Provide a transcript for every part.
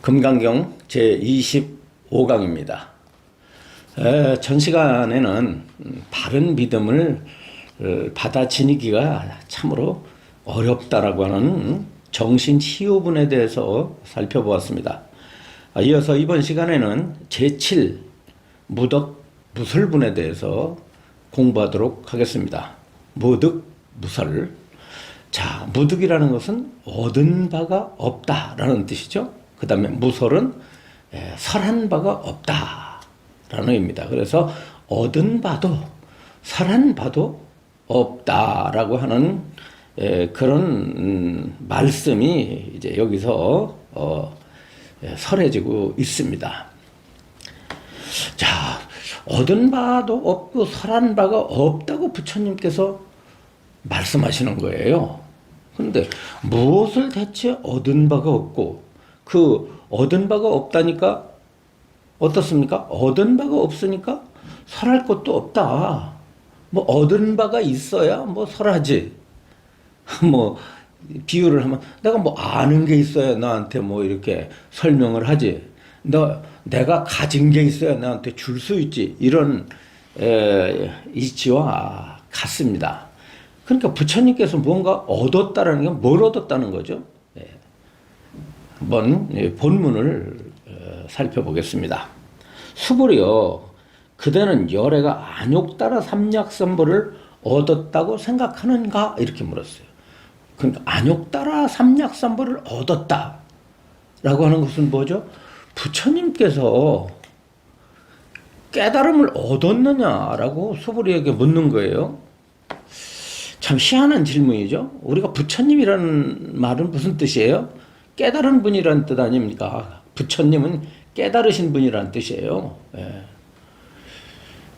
금강경 제25강입니다. 전 시간에는 바른 믿음을 받아 지니기가 참으로 어렵다라고 하는 정신치유분에 대해서 살펴보았습니다. 이어서 이번 시간에는 제7 무덕 무설분에 대해서 공부하도록 하겠습니다. 무득 무설. 자, 무득이라는 것은 얻은 바가 없다라는 뜻이죠. 그 다음에 무설은 설한 바가 없다라는 의미입니다. 그래서 얻은 바도 설한 바도 없다라고 하는 그런 말씀이 이제 여기서 설해지고 있습니다. 자, 얻은 바도 없고 설한 바가 없다고 부처님께서 말씀하시는 거예요. 그런데 무엇을 대체 얻은 바가 없고 그 얻은 바가 없다니까 어떻습니까? 얻은 바가 없으니까 설할 것도 없다. 뭐 얻은 바가 있어야 뭐 설하지. 뭐 비유를 하면 내가 뭐 아는 게 있어야 나한테 뭐 이렇게 설명을 하지. 내가 가진 게 있어야 나한테 줄 수 있지. 이런 이치와 같습니다. 그러니까 부처님께서 뭔가 얻었다라는 게 뭘 얻었다는 거죠? 한번 본문을 살펴보겠습니다. 수불이여, 그대는 열애가 안욕따라 삼약삼보를 얻었다고 생각하는가? 이렇게 물었어요. 그러니까 안욕따라 삼약삼보를 얻었다 라고 하는 것은 뭐죠? 부처님께서 깨달음을 얻었느냐라고 수불이에게 묻는 거예요. 참 희한한 질문이죠. 우리가 부처님이라는 말은 무슨 뜻이에요? 깨달은 분이라는 뜻 아닙니까? 부처님은 깨달으신 분이라는 뜻이에요.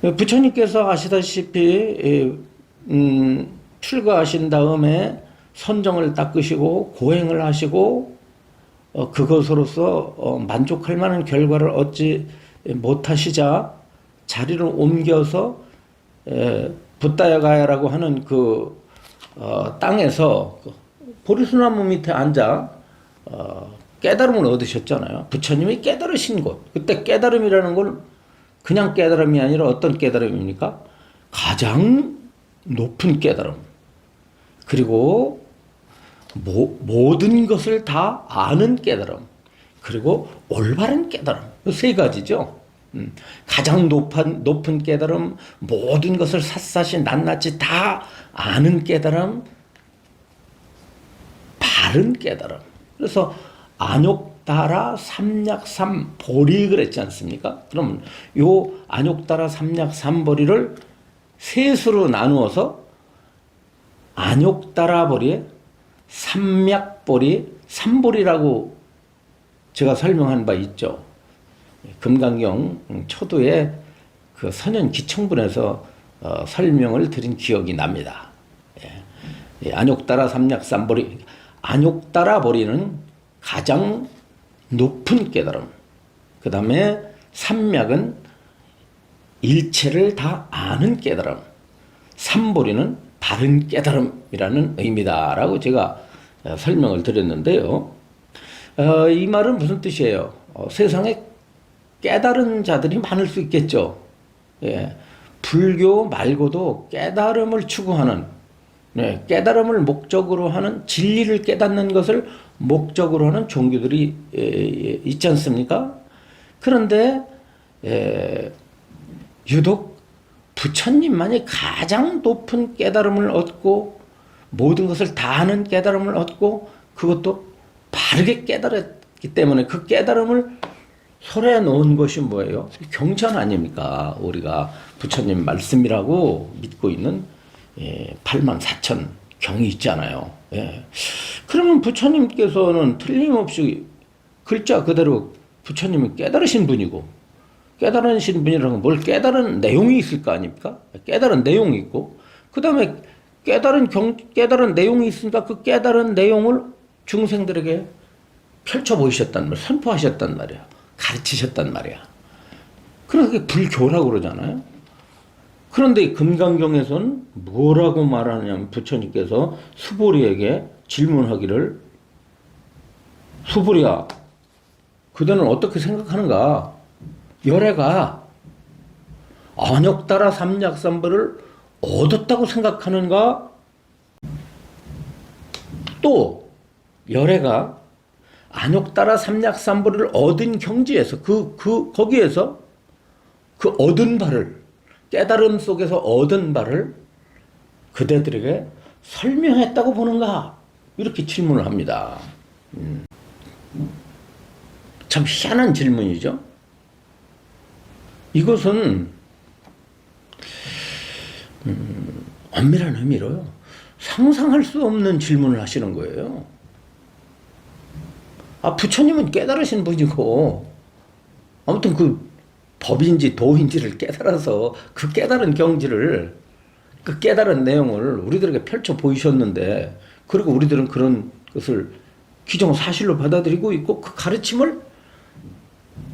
부처님께서 아시다시피 출가하신 다음에 선정을 닦으시고 고행을 하시고 그것으로서 만족할 만한 결과를 얻지 못하시자 자리를 옮겨서 붓다야가야라고 하는 그 땅에서 보리수나무 밑에 앉아 깨달음을 얻으셨잖아요. 부처님이 깨달으신 곳. 그때 깨달음이라는 건 그냥 깨달음이 아니라 어떤 깨달음입니까? 가장 높은 깨달음. 그리고 모든 것을 다 아는 깨달음. 그리고 올바른 깨달음. 세 가지죠. 가장 높은 깨달음, 모든 것을 샅샅이 낱낱이 다 아는 깨달음, 바른 깨달음. 그래서 안욕따라 삼약삼보리 그랬지 않습니까? 그러면 요 안욕따라 삼약삼보리를 셋으로 나누어서 안욕따라 보리에 삼약보리, 삼보리라고 제가 설명한 바 있죠. 금강경 초두에 그 선현 기청분에서 설명을 드린 기억이 납니다. 안욕따라 삼약삼보리, 안욕따라 보리는 가장 높은 깨달음. 그 다음에 삼약은 일체를 다 아는 깨달음. 삼보리는 바른 깨달음이라는 의미다라고 제가 설명을 드렸는데요. 이 말은 무슨 뜻이에요? 세상에 깨달은 자들이 많을 수 있겠죠. 불교 말고도 깨달음을 추구하는, 깨달음을 목적으로 하는, 진리를 깨닫는 것을 목적으로 하는 종교들이 있지 않습니까? 그런데 유독 부처님만이 가장 높은 깨달음을 얻고 모든 것을 다 아는 깨달음을 얻고 그것도 바르게 깨달았기 때문에 그 깨달음을 설해 놓은 것이 뭐예요? 경전 아닙니까? 우리가 부처님 말씀이라고 믿고 있는 84,000 경이 있잖아요. 그러면 부처님께서는 틀림없이 글자 그대로 부처님은 깨달으신 분이고, 깨달으신 분이라는 건 뭘 깨달은 내용이 있을 거 아닙니까? 깨달은 내용이 있고, 그 다음에 깨달은 내용이 있으니까 그 깨달은 내용을 중생들에게 펼쳐 보이셨단 말이야. 선포하셨단 말이야. 가르치셨단 말이야. 그래서 그게 불교라고 그러잖아요. 그런데 금강경에서는 뭐라고 말하냐면 부처님께서 수보리에게 질문하기를, 수보리야, 그대는 어떻게 생각하는가? 열애가 안욕따라 삼약삼벌을 얻었다고 생각하는가? 또 열애가 안욕따라 삼약삼벌을 얻은 경지에서 거기에서 그 얻은 바를, 깨달음 속에서 얻은 바를 그대들에게 설명했다고 보는가? 이렇게 질문을 합니다. 참 희한한 질문이죠. 이것은 엄밀한 의미로요, 상상할 수 없는 질문을 하시는 거예요. 부처님은 깨달으신 분이고, 아무튼 그 법인지 도인지를 깨달아서 그 깨달은 경지를, 그 깨달은 내용을 우리들에게 펼쳐 보이셨는데, 그리고 우리들은 그런 것을 기정사실로 받아들이고 있고, 그 가르침을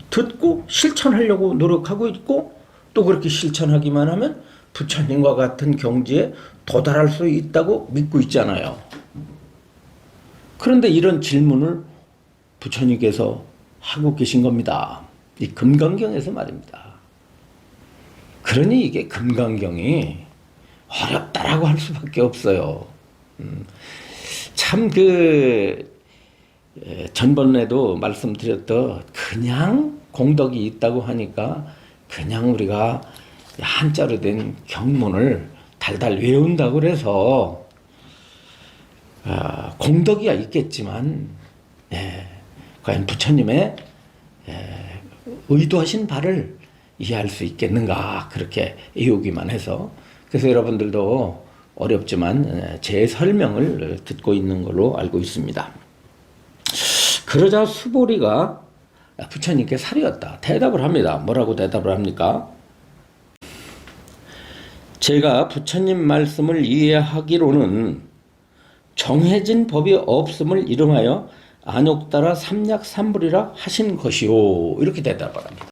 듣고 실천하려고 노력하고 있고, 또 그렇게 실천하기만 하면 부처님과 같은 경지에 도달할 수 있다고 믿고 있잖아요. 그런데 이런 질문을 부처님께서 하고 계신 겁니다. 이 금강경에서 말입니다. 그러니 이게 금강경이 어렵다라고 할 수밖에 없어요. 참 전번에도 말씀드렸던 그냥 공덕이 있다고 하니까 그냥 우리가 한자로 된 경문을 달달 외운다고 그래서 공덕이야 있겠지만, 과연 부처님의 의도하신 바를 이해할 수 있겠는가, 그렇게 이유기만 해서. 그래서 여러분들도 어렵지만 제 설명을 듣고 있는 걸로 알고 있습니다. 그러자 수보리가 부처님께 살이었다 대답을 합니다. 뭐라고 대답을 합니까? 제가 부처님 말씀을 이해하기로는 정해진 법이 없음을 이름하여 안욕따라 삼약삼불이라 하신 것이요, 이렇게 대답을 합니다.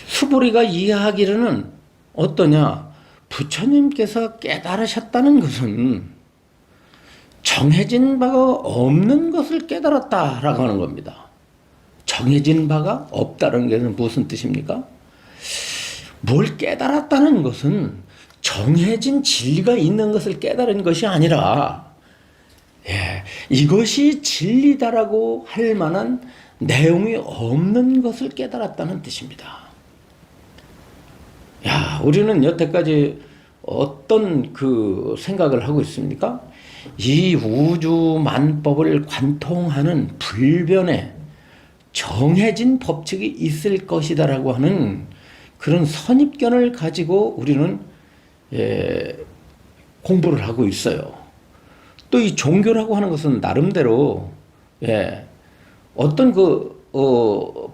수보리가 이해하기로는 어떠냐? 부처님께서 깨달으셨다는 것은 정해진 바가 없는 것을 깨달았다라고 하는 겁니다. 정해진 바가 없다는 게 무슨 뜻입니까? 뭘 깨달았다는 것은 정해진 진리가 있는 것을 깨달은 것이 아니라, 이것이 진리다라고 할 만한 내용이 없는 것을 깨달았다는 뜻입니다. 우리는 여태까지 어떤 그 생각을 하고 있습니까? 이 우주 만법을 관통하는 불변에 정해진 법칙이 있을 것이다라고 하는 그런 선입견을 가지고 우리는 공부를 하고 있어요. 또 이 종교라고 하는 것은 나름대로 어떤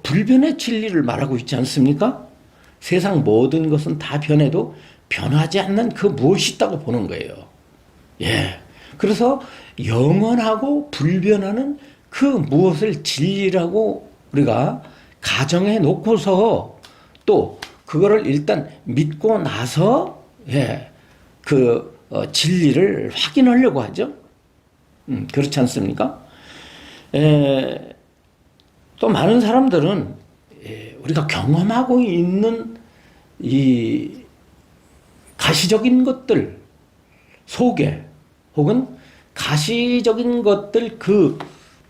불변의 진리를 말하고 있지 않습니까? 세상 모든 것은 다 변해도 변하지 않는 그 무엇이 있다고 보는 거예요. 그래서 영원하고 불변하는 그 무엇을 진리라고 우리가 가정해 놓고서 또 그거를 일단 믿고 나서 진리를 확인하려고 하죠. 그렇지 않습니까? 또 많은 사람들은 우리가 경험하고 있는 이 가시적인 것들 속에, 혹은 가시적인 것들 그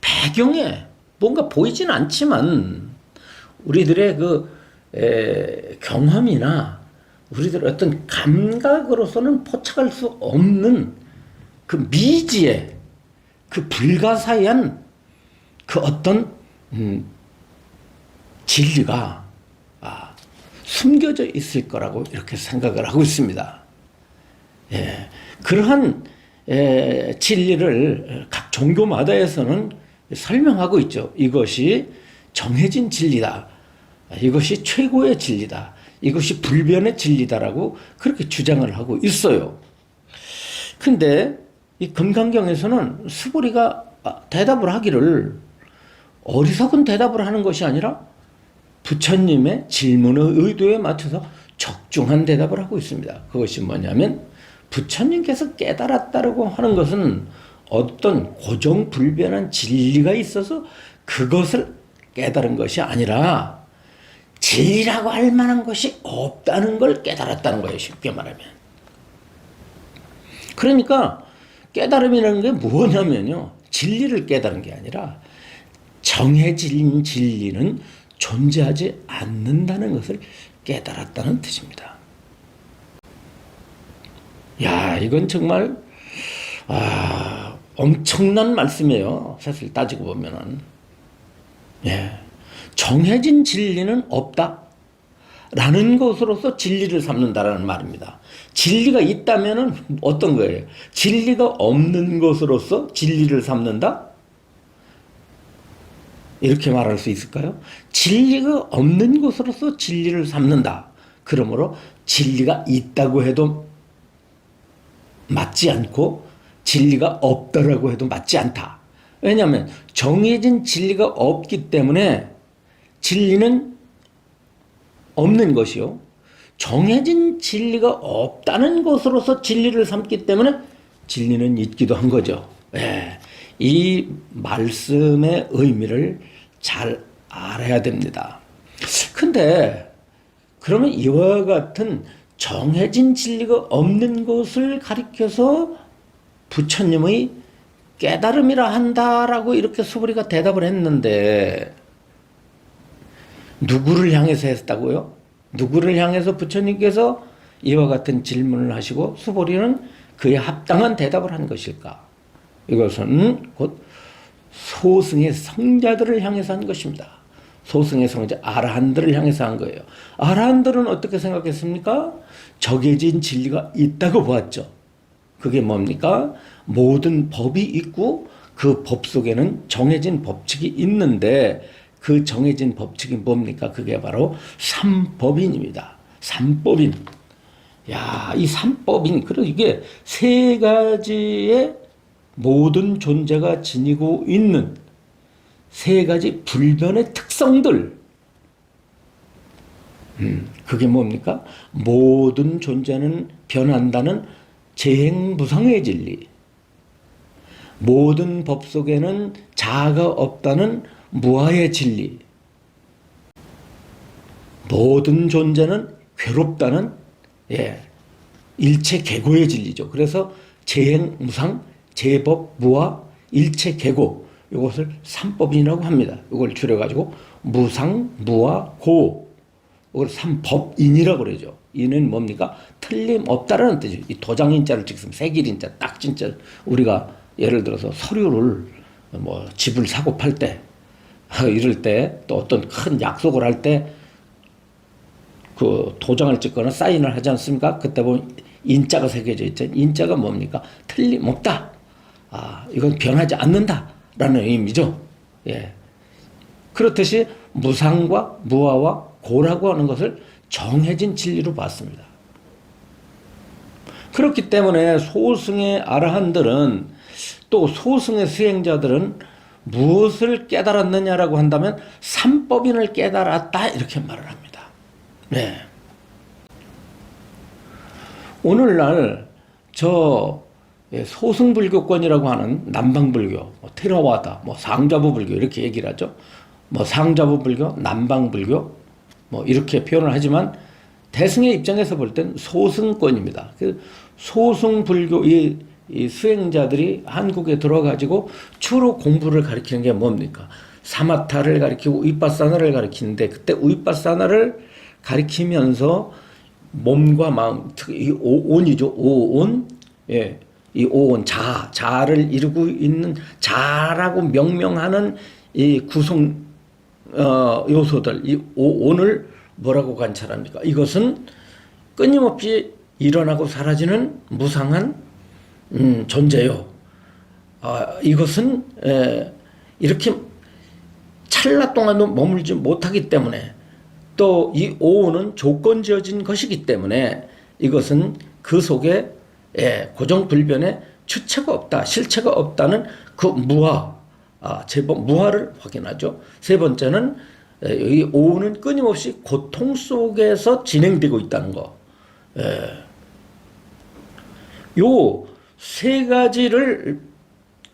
배경에 뭔가 보이진 않지만 우리들의 경험이나 우리들 어떤 감각으로서는 포착할 수 없는 그 미지의 그 불가사의한 그 어떤 진리가 숨겨져 있을 거라고 이렇게 생각을 하고 있습니다. 그러한 진리를 각 종교마다에서는 설명하고 있죠. 이것이 정해진 진리다. 이것이 최고의 진리다. 이것이 불변의 진리다라고 그렇게 주장을 하고 있어요. 근데 이 금강경에서는 수보리가 대답을 하기를 어리석은 대답을 하는 것이 아니라 부처님의 질문의 의도에 맞춰서 적중한 대답을 하고 있습니다. 그것이 뭐냐면 부처님께서 깨달았다라고 하는 것은 어떤 고정불변한 진리가 있어서 그것을 깨달은 것이 아니라 진리라고 할 만한 것이 없다는 걸 깨달았다는 거예요. 쉽게 말하면. 그러니까 깨달음이라는 게 뭐냐면요. 진리를 깨달은 게 아니라 정해진 진리는 존재하지 않는다는 것을 깨달았다는 뜻입니다. 야, 이건 정말 엄청난 말씀이에요. 사실 따지고 보면은. 예. 정해진 진리는 없다. 라는 것으로서 진리를 삼는다라는 말입니다. 진리가 있다면은 어떤 거예요? 진리가 없는 것으로서 진리를 삼는다? 이렇게 말할 수 있을까요? 진리가 없는 것으로서 진리를 삼는다. 그러므로 진리가 있다고 해도 맞지 않고 진리가 없다라고 해도 맞지 않다. 왜냐하면 정해진 진리가 없기 때문에 진리는 없는 것이요. 정해진 진리가 없다는 것으로서 진리를 삼기 때문에 진리는 있기도 한 거죠. 예. 이 말씀의 의미를 잘 알아야 됩니다. 근데 그러면 이와 같은 정해진 진리가 없는 것을 가리켜서 부처님의 깨달음이라 한다라고 이렇게 수보리가 대답을 했는데 누구를 향해서 했다고요? 누구를 향해서 부처님께서 이와 같은 질문을 하시고 수보리는 그에 합당한 대답을 한 것일까? 이것은 곧 소승의 성자들을 향해서 한 것입니다. 소승의 성자 아라한들을 향해서 한 거예요. 아라한들은 어떻게 생각했습니까? 정해진 진리가 있다고 보았죠. 그게 뭡니까? 모든 법이 있고 그 법 속에는 정해진 법칙이 있는데 그 정해진 법칙이 뭡니까? 그게 바로 삼법인입니다. 삼법인. 야, 이 삼법인. 그리고 이게 세 가지의 모든 존재가 지니고 있는 세 가지 불변의 특성들. 그게 뭡니까? 모든 존재는 변한다는 재행무상의 진리. 모든 법 속에는 자아가 없다는 무아의 진리. 모든 존재는 괴롭다는 일체계고의 진리죠. 그래서 재행무상, 재법, 무아, 일체계고 이것을 삼법인이라고 합니다. 이걸 줄여가지고 무상, 무아, 고 이걸 삼법인이라고 그러죠. 인은 뭡니까? 틀림없다라는 뜻이죠. 이 도장인자를 찍으면 새길인자, 딱 진짜 우리가 예를 들어서 서류를 뭐 집을 사고 팔 때 이럴 때 또 어떤 큰 약속을 할 때 그 도장을 찍거나 사인을 하지 않습니까? 그때 보면 인자가 새겨져 있죠. 인자가 뭡니까? 틀림없다. 이건 변하지 않는다라는 의미죠. 예. 그렇듯이 무상과 무아와 고라고 하는 것을 정해진 진리로 봤습니다. 그렇기 때문에 소승의 아라한들은 또 소승의 수행자들은 무엇을 깨달았느냐라고 한다면 삼법인을 깨달았다 이렇게 말을 합니다. 네. 오늘날 저 소승불교권이라고 하는 남방불교, 테라와다, 상자부불교 이렇게 얘기를 하죠. 상자부불교, 남방불교 이렇게 표현을 하지만 대승의 입장에서 볼 땐 소승권입니다. 소승불교 이 수행자들이 한국에 들어가지고 주로 공부를 가리키는 게 뭡니까? 사마타를 가리키고 위파사나를 가리키는데 그때 위파사나를 가리키면서 몸과 마음, 특히 이 오온이죠. 오온. 예. 이 오온, 자아를 이루고 있는 자라고 명명하는 이 구성 요소들, 이 오온을 뭐라고 관찰합니까? 이것은 끊임없이 일어나고 사라지는 무상한 존재요. 이것은 이렇게 찰나 동안도 머물지 못하기 때문에 또 이 오온은 조건지어진 것이기 때문에 이것은 그 속에 고정불변의 주체가 없다, 실체가 없다는 그 무아, 제법 무아를 확인하죠. 세 번째는 이 오온은 끊임없이 고통 속에서 진행되고 있다는 거. 요 세 가지를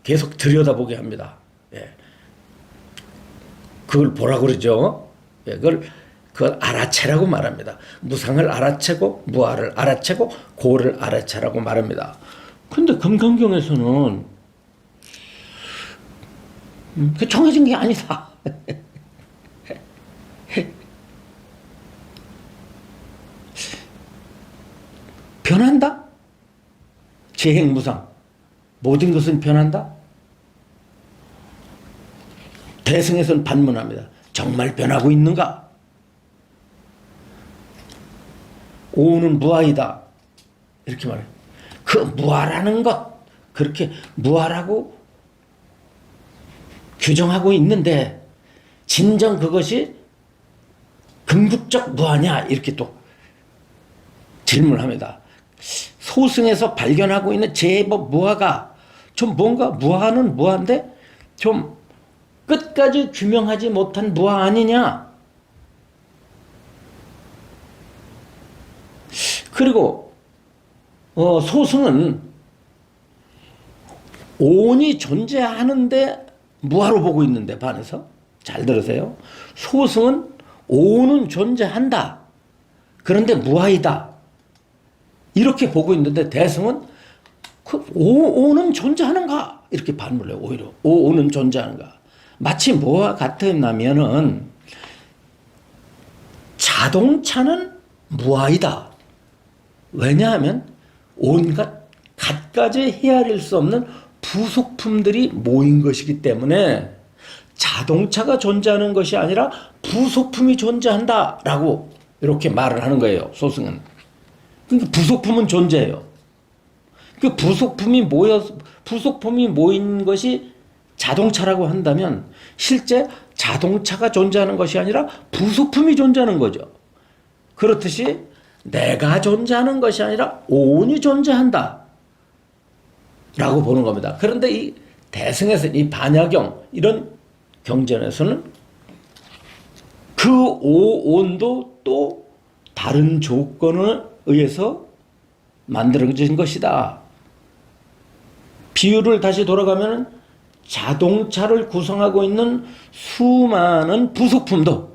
계속 들여다보게 합니다. 그걸 뭐라고 그러죠? 예, 그걸 알아채라고 말합니다. 무상을 알아채고 무아를 알아채고 고를 알아채라고 말합니다. 근데 금강경에서는 그 정해진 게 아니다. 변한다? 재행무상. 모든 것은 변한다? 대승에서는 반문합니다. 정말 변하고 있는가? 오는 무아이다. 이렇게 말해요. 그 무아라는 것, 그렇게 무아라고 규정하고 있는데, 진정 그것이 궁극적 무아냐? 이렇게 또 질문합니다. 소승에서 발견하고 있는 제법 무아가 좀 뭔가 무아는 무아인데 좀 끝까지 규명하지 못한 무아 아니냐? 그리고 소승은 오온이 존재하는데 무아로 보고 있는데 반해서 잘 들으세요. 소승은 오온은 존재한다. 그런데 무아이다. 이렇게 보고 있는데 대승은 그 오온은 존재하는가? 이렇게 반문을 해요. 오히려 오온은 존재하는가? 마치 뭐와 같으냐면은 자동차는 무아이다. 왜냐하면 온갖 갖가지 헤아릴 수 없는 부속품들이 모인 것이기 때문에 자동차가 존재하는 것이 아니라 부속품이 존재한다라고 이렇게 말을 하는 거예요. 소승은. 그러니까 부속품은 존재해요. 그 부속품이 모인 것이 자동차라고 한다면 실제 자동차가 존재하는 것이 아니라 부속품이 존재하는 거죠. 그렇듯이 내가 존재하는 것이 아니라 오온이 존재한다 라고 보는 겁니다. 그런데 이 대승에서 이 반야경 이런 경전에서는 그 오온도 또 다른 조건에 의해서 만들어진 것이다. 비유를 다시 돌아가면 자동차를 구성하고 있는 수많은 부속품도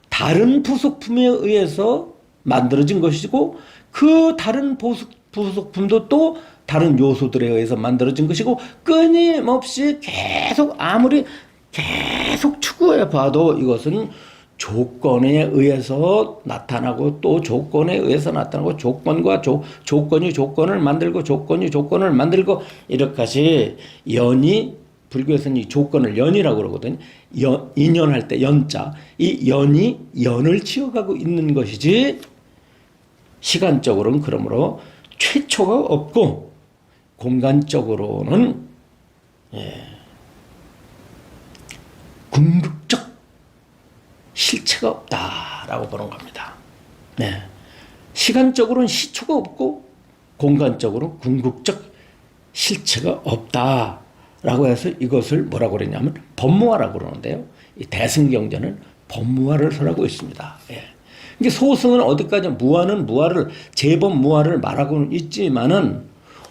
다른 부속품에 의해서 만들어진 것이고 그 다른 부속품도 또 다른 요소들에 의해서 만들어진 것이고 끊임없이 아무리 계속 추구해 봐도 이것은 조건에 의해서 나타나고 또 조건에 의해서 나타나고 조건이 조건을 만들고 조건이 조건을 만들고 이렇게까지 연이 불교에서는 이 조건을 연이라고 그러거든요. 인연할 때 연자 이 연이 연을 지어가고 있는 것이지 시간적으로는 그러므로 최초가 없고 공간적으로는 궁극적 실체가 없다라고 보는 겁니다. 네. 시간적으로는 시초가 없고 공간적으로 궁극적 실체가 없다라고 해서 이것을 뭐라고 그러냐면 법무화라고 그러는데요. 이 대승경전은 법무화를 설하고 있습니다. 예. 이게 소승은 어디까지 무아는 무아를 제법 무아를 말하고는 있지만은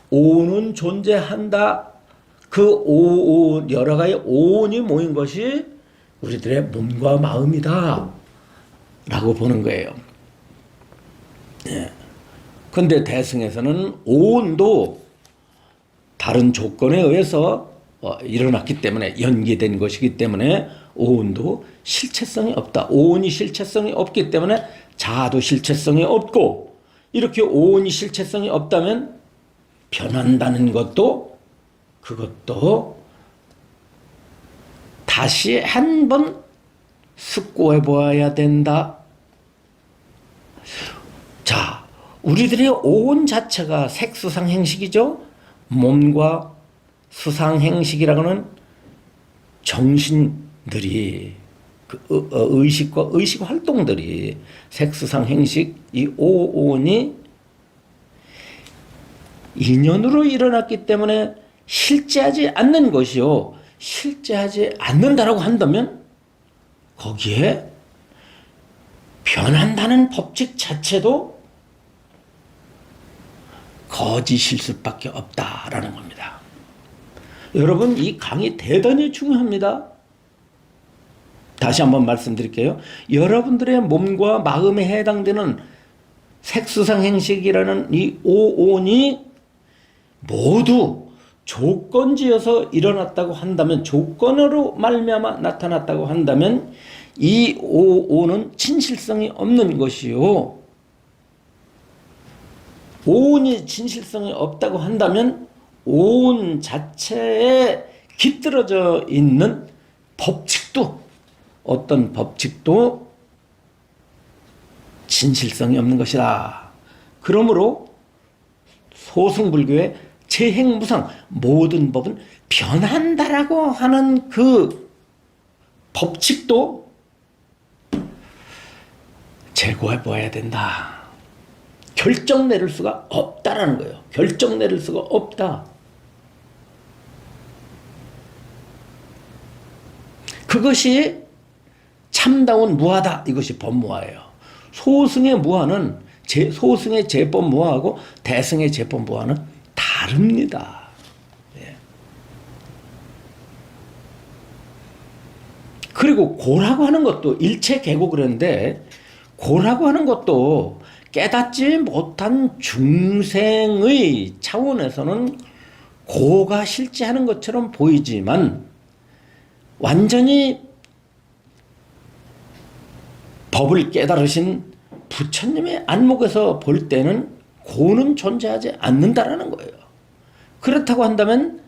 오는 존재한다. 그 오온 여러 가지 오온이 모인 것이 우리들의 몸과 마음이다 라고 보는 거예요. 그런데 대승에서는 오온도 다른 조건에 의해서 일어났기 때문에 연기된 것이기 때문에 오온도 실체성이 없다. 오온이 실체성이 없기 때문에 자아도 실체성이 없고 이렇게 오온이 실체성이 없다면 변한다는 것도 그것도 다시 한번 숙고해 보아야 된다. 자, 우리들의 오온 자체가 색수상 행식이죠. 몸과 수상 행식이라고는 정신들이 의식과 의식 활동들이 색수상 행식 이 오온이 인연으로 일어났기 때문에 실제하지 않는 것이요. 실제하지 않는다라고 한다면 거기에 변한다는 법칙 자체도 거짓일 수밖에 없다라는 겁니다. 여러분 이 강의 대단히 중요합니다. 다시 한번 말씀드릴게요. 여러분들의 몸과 마음에 해당되는 색수상 행식이라는 이 오온이 모두 조건지어서 일어났다고 한다면, 조건으로 말미암아 나타났다고 한다면 이 오온은 진실성이 없는 것이요. 오온이 진실성이 없다고 한다면 오온 자체에 깃들어져 있는 법칙도, 어떤 법칙도 진실성이 없는 것이다. 그러므로 소승불교의 재행무상, 모든 법은 변한다라고 하는 그 법칙도 제고해 보아야 된다. 결정 내릴 수가 없다라는 거예요. 결정 내릴 수가 없다. 그것이 참다운 무하다. 이것이 법무하예요. 소승의 무하는 소승의 제법 무하하고 대승의 제법 무하는 다릅니다. 예. 그리고 고라고 하는 것도 일체 계고 그랬는데, 고라고 하는 것도 깨닫지 못한 중생의 차원에서는 고가 실제하는 것처럼 보이지만, 완전히 법을 깨달으신 부처님의 안목에서 볼 때는 고는 존재하지 않는다라는 거예요. 그렇다고 한다면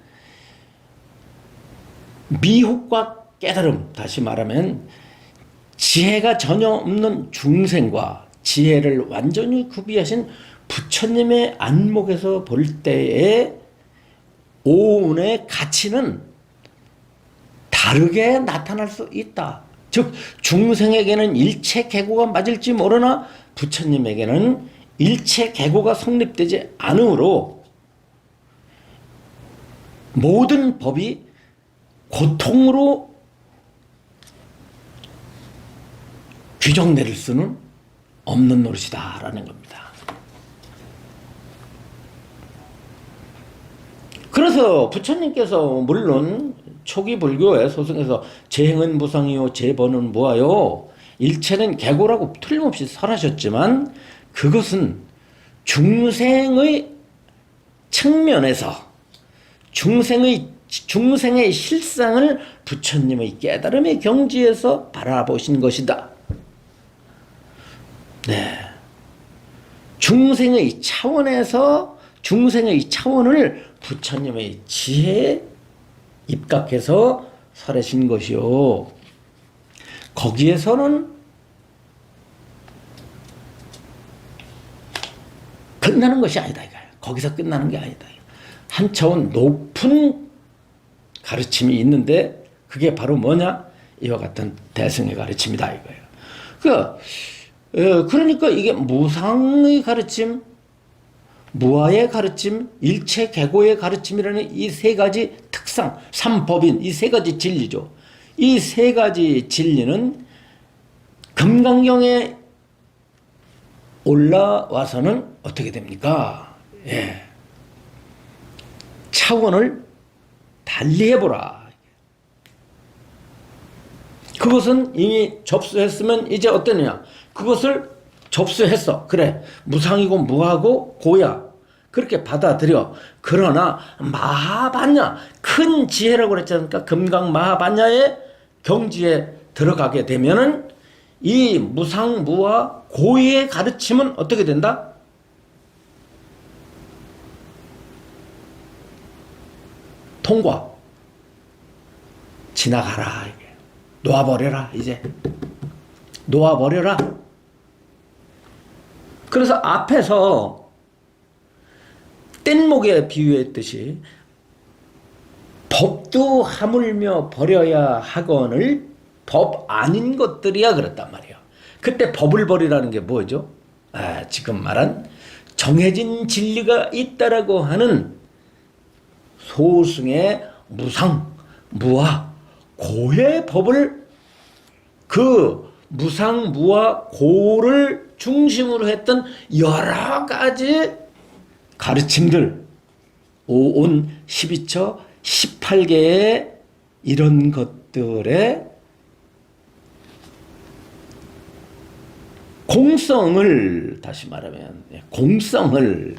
미혹과 깨달음, 다시 말하면 지혜가 전혀 없는 중생과 지혜를 완전히 구비하신 부처님의 안목에서 볼 때의 오운의 가치는 다르게 나타날 수 있다. 즉 중생에게는 일체 계고가 맞을지 모르나 부처님에게는 일체 계고가 성립되지 않으므로 모든 법이 고통으로 규정 내릴 수는 없는 노릇이다라는 겁니다. 그래서 부처님께서 물론 초기 불교의 소승에서 재행은 무상이요 재번은 무하요, 일체는 계고라고 틀림없이 설하셨지만 그것은 중생의 측면에서 중생의 실상을 부처님의 깨달음의 경지에서 바라보신 것이다. 네. 중생의 차원에서 중생의 차원을 부처님의 지혜에 입각해서 설하신 것이요. 거기에서는 끝나는 것이 아니다. 거기서 끝나는 게 아니다. 한 차원 높은 가르침이 있는데 그게 바로 뭐냐? 이와 같은 대승의 가르침이다 이거예요. 그러니까 이게 무상의 가르침, 무아의 가르침, 일체 계고의 가르침이라는 이 세 가지 특성, 삼법인 이 세 가지 진리죠. 이 세 가지 진리는 금강경에 올라와서는 어떻게 됩니까? 예. 차원을 달리해보라. 그것은 이미 접수했으면 이제 어떠느냐? 그것을 접수했어. 그래. 무상이고 무하고 고야. 그렇게 받아들여. 그러나 마하반야, 큰 지혜라고 그랬지 않습니까? 금강 마하반야의 경지에 들어가게 되면은 이 무상, 무하, 고의 가르침은 어떻게 된다? 통과. 지나가라. 놓아버려라. 이제. 놓아버려라. 그래서 앞에서 뗏목에 비유했듯이 법도 하물며 버려야 하거늘 법 아닌 것들이야 그랬단 말이에요. 그때 법을 버리라는 게 뭐죠? 지금 말한 정해진 진리가 있다라고 하는 소승의 무상, 무아, 고의 법을, 그 무상, 무아, 고를 중심으로 했던 여러 가지 가르침들, 5온 12처 18개의 이런 것들의 공성을 다시 말하면 공성을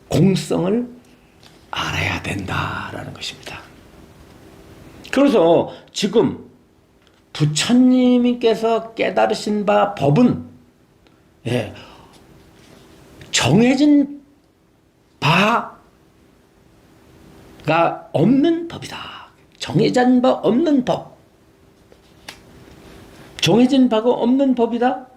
공성을 알아야 된다라는 것입니다. 그래서 지금 부처님께서 깨달으신 바 법은 정해진 바가 없는 법이다. 정해진 바 없는 법. 정해진 바가 없는 법이다.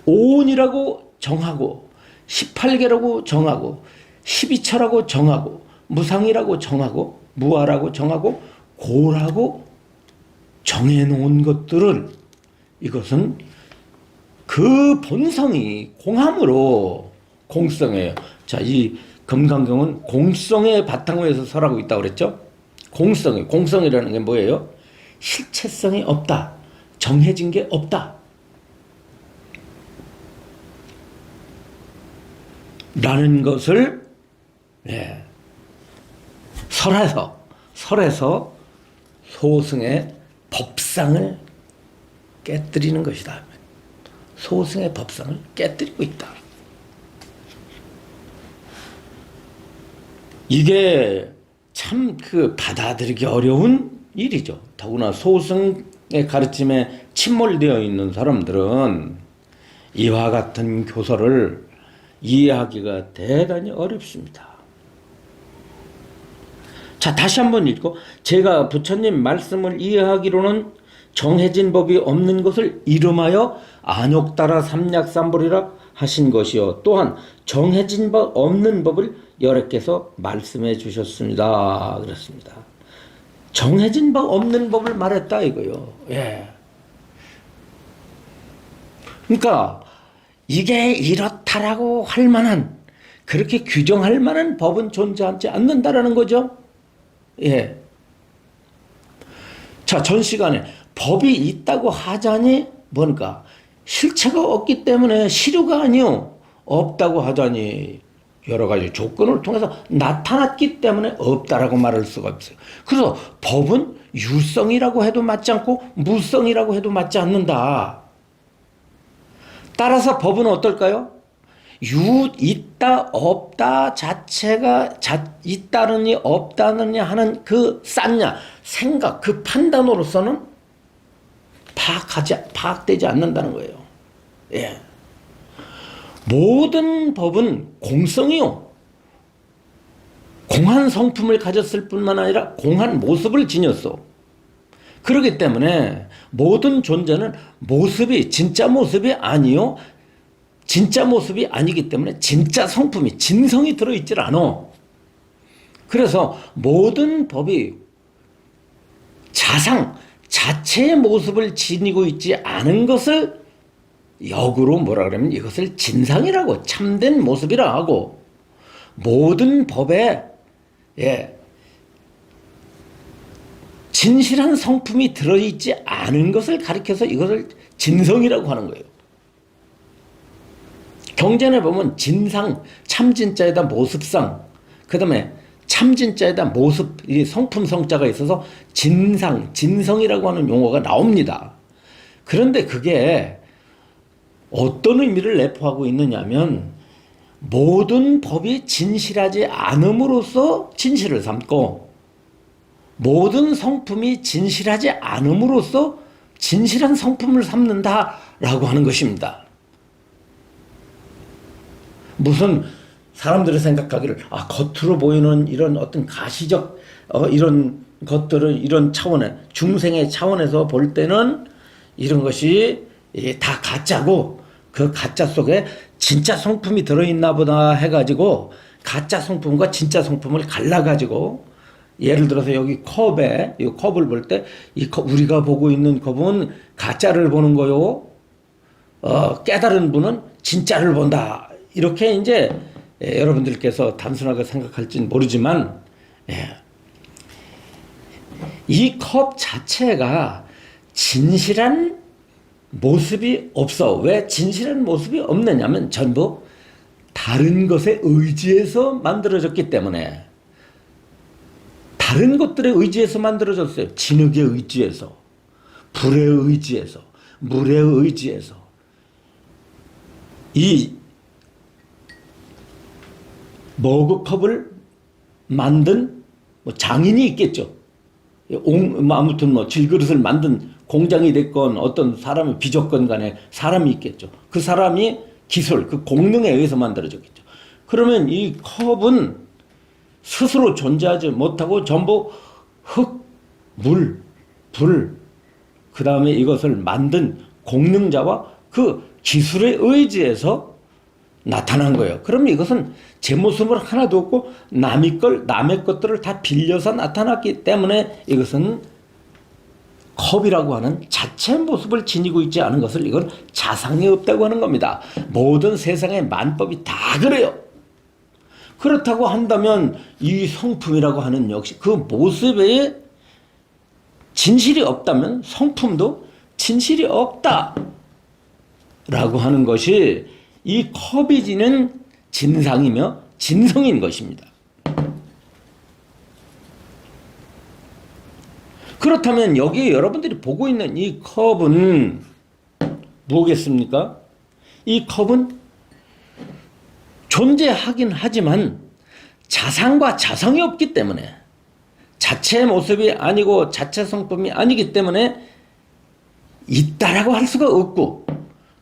오온이라고 정하고 18개라고 정하고 12처라고 정하고 무상이라고 정하고 무아라고 정하고 고라고 정해놓은 것들은 이것은 그 본성이 공함으로 공성이에요. 자, 이 금강경은 공성의 바탕위에서 설하고 있다고 그랬죠. 공성이라는 게 뭐예요? 실체성이 없다. 정해진 게 없다. 라는 것을 설에서 소승의 법상을 깨뜨리는 것이다. 소승의 법상을 깨뜨리고 있다. 이게 참 받아들이기 어려운 일이죠. 더구나 소승의 가르침에 침몰되어 있는 사람들은 이와 같은 교설을 이해하기가 대단히 어렵습니다. 자, 다시 한번 읽고, 제가 부처님 말씀을 이해하기로는 정해진 법이 없는 것을 이름하여 안욕따라 삼약삼불이라 하신 것이요, 또한 정해진 법 없는 법을 여러께서 말씀해 주셨습니다. 그렇습니다. 정해진 법 없는 법을 말했다 이거요. 그러니까 이게 이렇다라고 할 만한, 그렇게 규정할 만한 법은 존재하지 않는다라는 거죠. 자, 전 시간에 법이 있다고 하자니 뭔가 실체가 없기 때문에 실효가 아니요, 없다고 하자니 여러 가지 조건을 통해서 나타났기 때문에 없다라고 말할 수가 없어요. 그래서 법은 유성이라고 해도 맞지 않고 무성이라고 해도 맞지 않는다. 따라서 법은 어떨까요? 있다 없다 자체가 있다느니 없다느니 하는 그 쌌냐 생각, 그 판단으로서는 파악되지 않는다는 거예요. 모든 법은 공성이요, 공한 성품을 가졌을 뿐만 아니라 공한 모습을 지녔어. 그렇기 때문에 모든 존재는 모습이 진짜 모습이 아니요, 진짜 모습이 아니기 때문에 진짜 성품이, 진성이 들어있질 않아. 그래서 모든 법이 자체의 모습을 지니고 있지 않은 것을 역으로 뭐라 그러면 이것을 진상이라고, 참된 모습이라 하고, 모든 법에 진실한 성품이 들어있지 않은 것을 가리켜서 이것을 진성이라고 하는 거예요. 경전에 보면 진상, 참진자에다 모습상, 그 다음에 참진자에다 모습, 이 성품 성자가 있어서 진상, 진성이라고 하는 용어가 나옵니다. 그런데 그게 어떤 의미를 내포하고 있느냐면, 모든 법이 진실하지 않음으로써 진실을 삼고, 모든 성품이 진실하지 않음으로써 진실한 성품을 삼는다라고 하는 것입니다. 무슨 사람들이 생각하기를 겉으로 보이는 이런 어떤 가시적 이런 것들을 이런 차원에, 중생의 차원에서 볼 때는 이런 것이 다 가짜고 그 가짜 속에 진짜 성품이 들어있나 보다 해가지고 가짜 성품과 진짜 성품을 갈라가지고, 예를 들어서 여기 컵에, 이 컵을 볼 때 이 컵, 우리가 보고 있는 컵은 가짜를 보는 거요, 깨달은 분은 진짜를 본다. 이렇게 이제 여러분들께서 단순하게 생각할지는 모르지만, 이 컵 자체가 진실한 모습이 없어. 왜 진실한 모습이 없느냐면 전부 다른 것에 의지해서 만들어졌기 때문에, 다른 것들에 의지해서 만들어졌어요. 진흙에 의지해서, 불에 의지해서, 물에 의지해서, 이 머그컵을 만든 뭐 장인이 있겠죠. 아무튼 뭐 질그릇을 만든 공장이 됐건 어떤 사람이 빚었건 간에 사람이 있겠죠. 그 사람이 기술, 그 공능에 의해서 만들어졌겠죠. 그러면 이 컵은 스스로 존재하지 못하고 전부 흙, 물, 불, 그 다음에 이것을 만든 공능자와 그 기술에 의지해서 나타난 거예요. 그럼 이것은 제 모습을 하나도 없고 남의 것들을 다 빌려서 나타났기 때문에 이것은 컵이라고 하는 자체 모습을 지니고 있지 않은 것을 이건 자상이 없다고 하는 겁니다. 모든 세상의 만법이 다 그래요. 그렇다고 한다면 이 성품이라고 하는 역시 그 모습에 진실이 없다면 성품도 진실이 없다 라고 하는 것이 이 컵이 지닌 진상이며 진성인 것입니다. 그렇다면 여기 여러분들이 보고 있는 이 컵은 뭐겠습니까? 이 컵은 존재하긴 하지만 자상과 자성이 없기 때문에 자체 모습이 아니고 자체 성품이 아니기 때문에 있다라고 할 수가 없고,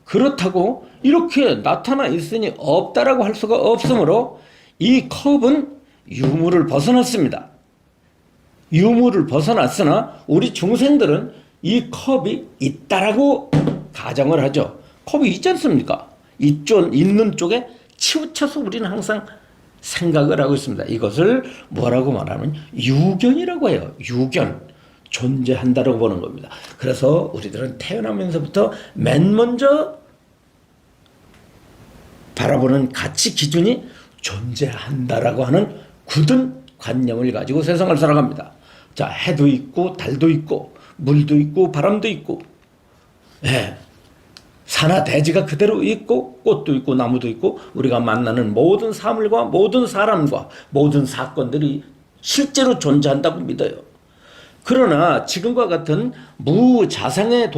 그렇다고 이렇게 나타나 있으니 없다라고 할 수가 없으므로 이 컵은 유무를 벗어났습니다. 유무를 벗어났으나 우리 중생들은 이 컵이 있다라고 가정을 하죠. 컵이 있지 않습니까? 있는 쪽에 치우쳐서 우리는 항상 생각을 하고 있습니다. 이것을 뭐라고 말하면 유견이라고 해요. 유견. 존재한다라고 보는 겁니다. 그래서 우리들은 태어나면서부터 맨 먼저 바라보는 가치 기준이 존재한다라고 하는 굳은 관념을 가지고 세상을 살아갑니다. 자, 해도 있고 달도 있고 물도 있고 바람도 있고, 예, 산하 대지가 그대로 있고 꽃도 있고 나무도 있고 우리가 만나는 모든 사물과 모든 사람과 모든 사건들이 실제로 존재한다고 믿어요. 그러나 지금과 같은 무자성의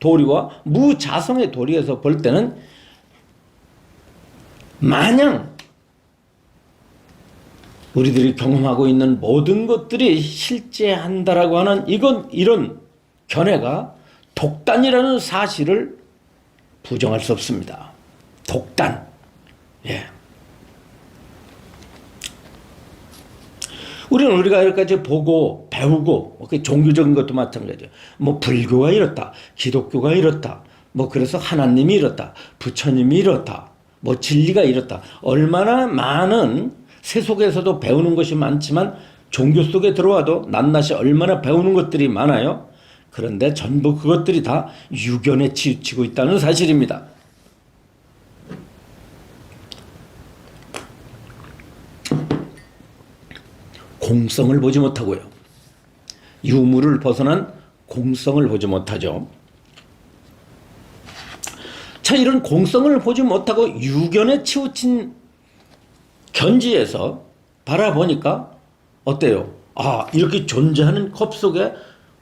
도리와 무자성의 도리에서 볼 때는 마냥 우리들이 경험하고 있는 모든 것들이 실제한다라고 하는 이런 견해가 독단이라는 사실을 부정할 수 없습니다. 독단. 예. 우리가 여기까지 보고 배우고 종교적인 것도 마찬가지예요. 뭐 불교가 이렇다, 기독교가 이렇다, 뭐 그래서 하나님이 이렇다, 부처님이 이렇다, 뭐 진리가 이렇다. 얼마나 많은 세속에서도 배우는 것이 많지만 종교 속에 들어와도 낱낱이 얼마나 배우는 것들이 많아요. 그런데 전부 그것들이 다 유견에 치우치고 있다는 사실입니다. 공성을 보지 못하고요. 유무를 벗어난 공성을 보지 못하죠. 자, 이런 공성을 보지 못하고 유견에 치우친 견지에서 바라보니까 어때요? 아, 이렇게 존재하는 컵 속에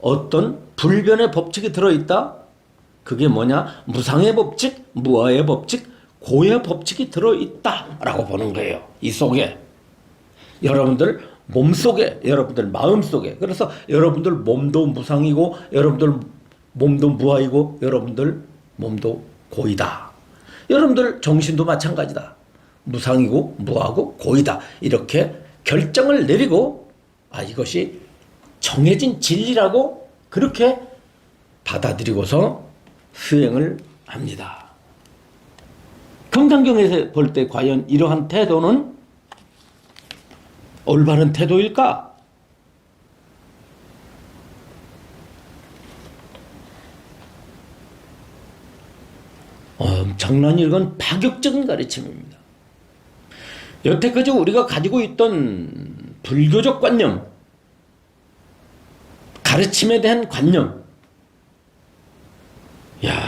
어떤 불변의 법칙이 들어있다? 그게 뭐냐? 무상의 법칙, 무아의 법칙, 고의 법칙이 들어있다라고 보는 거예요. 이 속에. 여러분들 몸속에, 여러분들 마음속에. 그래서 여러분들 몸도 무상이고 여러분들 몸도 무아이고 여러분들 몸도 고이다. 여러분들 정신도 마찬가지다. 무상이고 무아고 고이다. 이렇게 결정을 내리고 이것이 정해진 진리라고 그렇게 받아들이고서 수행을 합니다. 금강경에서 볼 때 과연 이러한 태도는 올바른 태도일까? 엄청난 이건 파격적인 가르침입니다. 여태까지 우리가 가지고 있던 불교적 관념, 가르침에 대한 관념,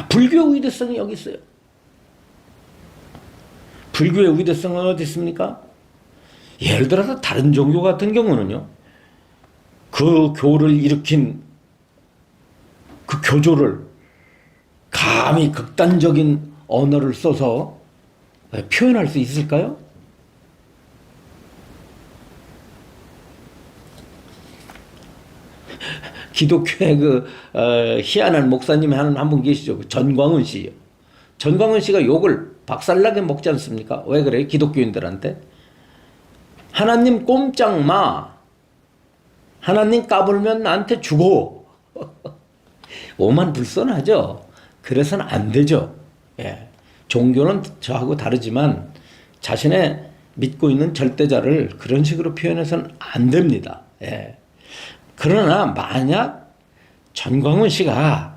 불교의 의대성이 여기 있어요. 불교의 의대성은 어디 있습니까? 예를 들어서 다른 종교 같은 경우는요, 그 교를 일으킨 그 교조를 감히 극단적인 언어를 써서 표현할 수 있을까요? 기독교의 희한한 목사님이 한 분 계시죠. 전광훈 씨요. 전광훈 씨가 욕을 박살나게 먹지 않습니까? 왜 그래요? 기독교인들한테. 하나님 꼼짝 마. 하나님 까불면 나한테 죽어. 오만 불선하죠. 그래서는 안 되죠. 예. 종교는 저하고 다르지만 자신의 믿고 있는 절대자를 그런 식으로 표현해서는 안 됩니다. 예. 그러나 만약 전광훈 씨가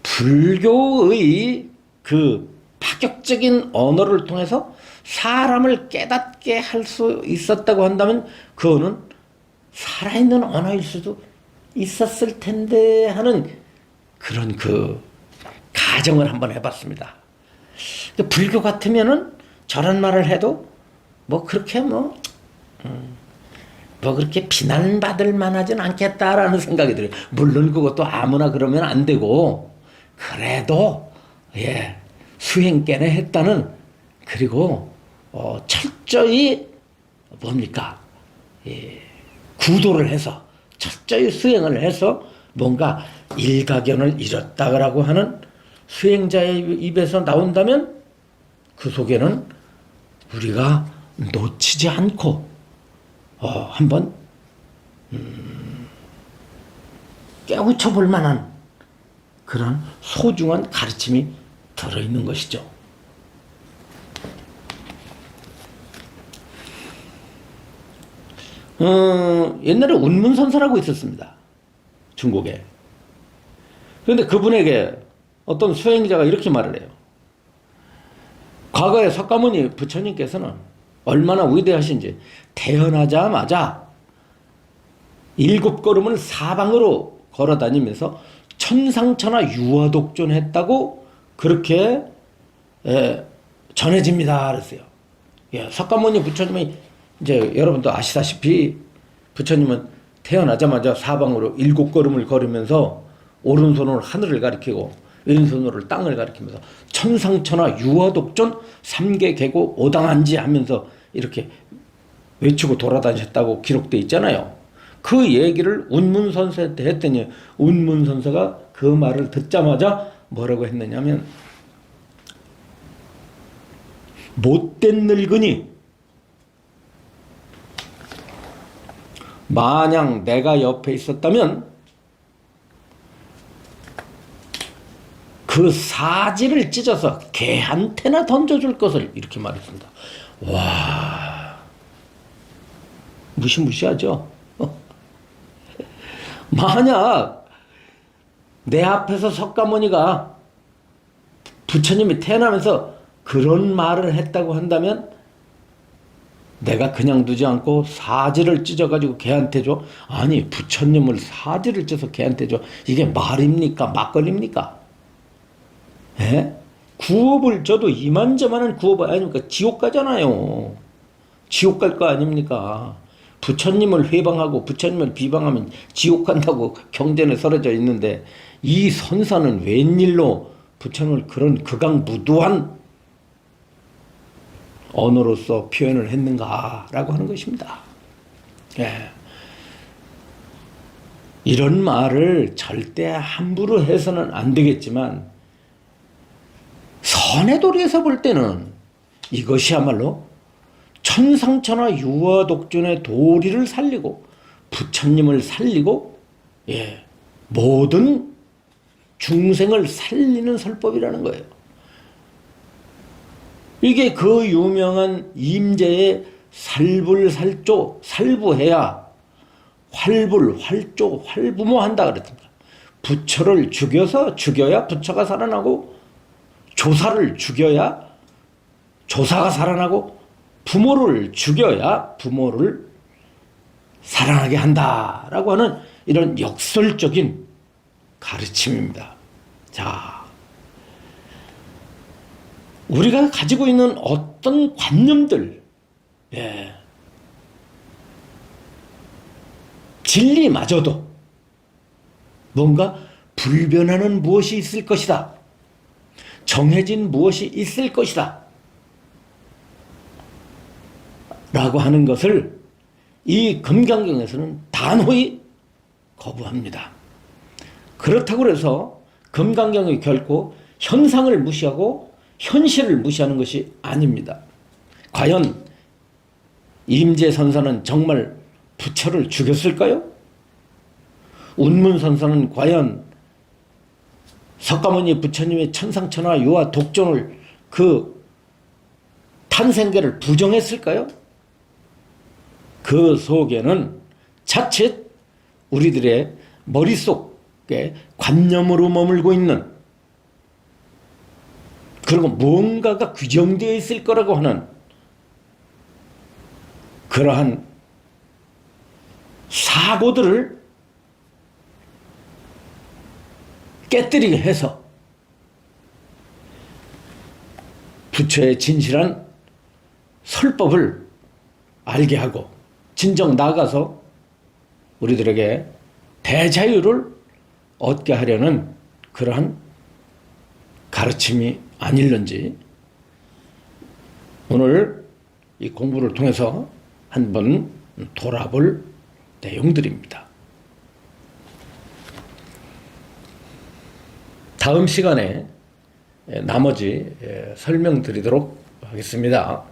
불교의 그 파격적인 언어를 통해서 사람을 깨닫게 할 수 있었다고 한다면 그거는 살아있는 언어일 수도 있었을 텐데 하는 그런 가정을 한번 해봤습니다. 불교 같으면은 저런 말을 해도 그렇게 그렇게 비난받을 만하진 않겠다라는 생각이 들어요. 물론 그것도 아무나 그러면 안 되고, 그래도, 수행께는 했다는, 그리고, 철저히, 구도를 해서, 철저히 수행을 해서, 뭔가 일가견을 이뤘다라고 하는 수행자의 입에서 나온다면, 그 속에는 우리가 놓치지 않고, 한번 깨우쳐 볼 만한 그런 소중한 가르침이 들어있는 것이죠. 옛날에 운문선사라고 있었습니다. 중국에. 그런데 그분에게 어떤 수행자가 이렇게 말을 해요. 과거에 석가모니 부처님께서는 얼마나 위대하신지 태어나자마자 7걸음을 사방으로 걸어 다니면서 천상천하 유아독존했다고 그렇게 전해집니다. 그랬어요. 석가모니 부처님이 이제 여러분도 아시다시피 부처님은 태어나자마자 사방으로 7걸음을 걸으면서 오른손으로 하늘을 가리키고 왼손으로 땅을 가리키면서 천상천하 유아독존 3계 계고 오당한지 하면서 이렇게 외치고 돌아다니셨다고 기록되어 있잖아요. 그 얘기를 운문선사한테 했더니 운문선사가 그 말을 듣자마자 뭐라고 했느냐면 못된 늙은이 만약 내가 옆에 있었다면 그 사지를 찢어서 개한테나 던져줄 것을 이렇게 말했습니다. 와, 무시무시하죠? 만약 내 앞에서 석가모니가 부처님이 태어나면서 그런 말을 했다고 한다면 내가 그냥 두지 않고 사지를 찢어가지고 개한테 줘? 아니, 부처님을 사지를 찢어서 개한테 줘? 이게 말입니까? 막걸리입니까? 예? 구업을 줘도 이만저만한 구업 아닙니까? 지옥 가잖아요. 지옥 갈 거 아닙니까? 부처님을 회방하고 부처님을 비방하면 지옥 간다고 경전에 써져 있는데 이 선사는 웬일로 부처님을 그런 극악무도한 언어로서 표현을 했는가라고 하는 것입니다. 예. 이런 말을 절대 함부로 해서는 안 되겠지만 선의 도리에서 볼 때는 이것이야말로 천상천하 유아독존의 도리를 살리고 부처님을 살리고 모든 중생을 살리는 설법이라는 거예요. 이게 그 유명한 임재의 살불살조 살부해야 활불 활조 활부모한다 그랬습니다. 부처를 죽여야 부처가 살아나고 조사를 죽여야 조사가 살아나고 부모를 죽여야 부모를 살아나게 한다라고 하는 이런 역설적인 가르침입니다. 자, 우리가 가지고 있는 어떤 관념들, 진리마저도 뭔가 불변하는 무엇이 있을 것이다. 정해진 무엇이 있을 것이다. 하는 것을 이 금강경에서는 단호히 거부합니다. 그렇다고 해서 금강경이 결코 현상을 무시하고 현실을 무시하는 것이 아닙니다. 과연 임재선사는 정말 부처를 죽였을까요? 운문선사는 과연 석가모니 부처님의 천상천하 유화 독존을 그 탄생계를 부정했을까요? 그 속에는 자칫 우리들의 머릿속에 관념으로 머물고 있는, 그리고 무언가가 규정되어 있을 거라고 하는 그러한 사고들을 깨뜨리게 해서 부처의 진실한 설법을 알게 하고 진정 나아가서 우리들에게 대자유를 얻게 하려는 그러한 가르침이 아닐런지 오늘 이 공부를 통해서 한번 돌아볼 내용들입니다. 다음 시간에 나머지 설명드리도록 하겠습니다.